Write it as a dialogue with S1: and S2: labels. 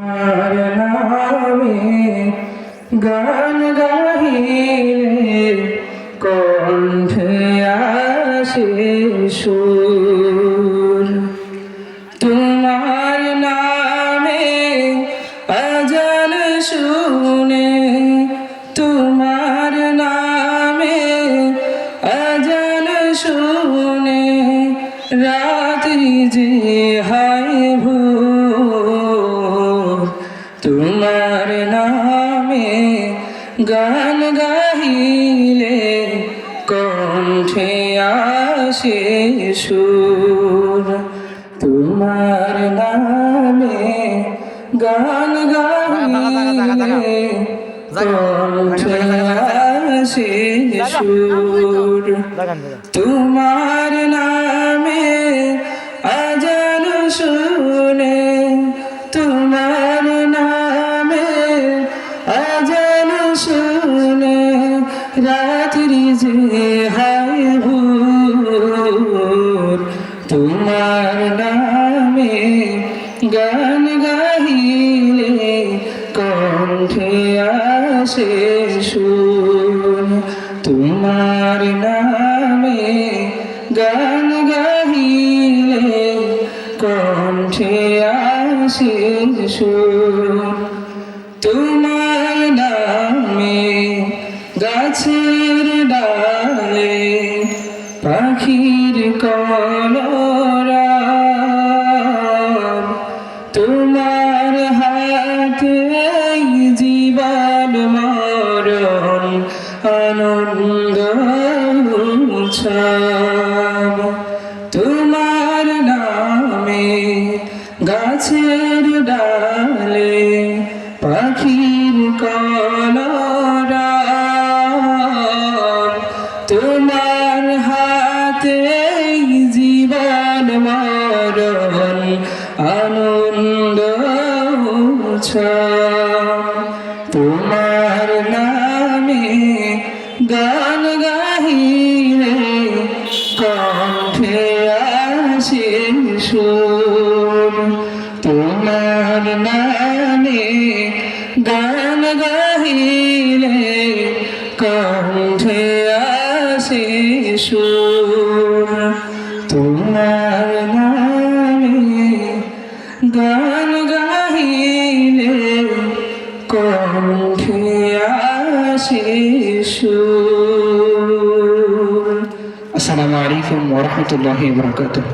S1: আর নামে গান গাহিলে কণ্ঠে আসে সুর, তোমার নামে আজান শুনে, তোমার নামে আজান শুনে রাত্রি যে হায় ভোর, তোমার নামে গান গাহিলে কণ্ঠে আসে সুর, তোমার নামে গান গাহিলে কণ্ঠে আসে সুর, তোমার নামে আজান শুনে, তোমার নামে আজান শুনে রাত্রি যে হায় ভোর, তোমার নামে গান গাহিলে কণ্ঠে আসে সুর, তোমার নামে গান গাহিলে কণ্ঠে আসে সুর, তোমার নামে গাছের ডালে পাখির কলরব, তোমার হাতে জীবন মরণ আনন্দ উৎসব, তোমার নামে গাছের ডালে পাখির কলরব, তোমার হাতে জীবন মরণ আনন্দ উৎসব, তোমার নামে গান গাহিলে কণ্ঠে আসে সুর, তোমার নামে গান গাহিলে কণ্ঠে আসে সুর, তোমার নামে গান গাহিলে কণ্ঠে আসে সুর। আসসালামু আলাইকুম ওয়া রাহমাতুল্লাহি ওয়া বারাকাতুহু।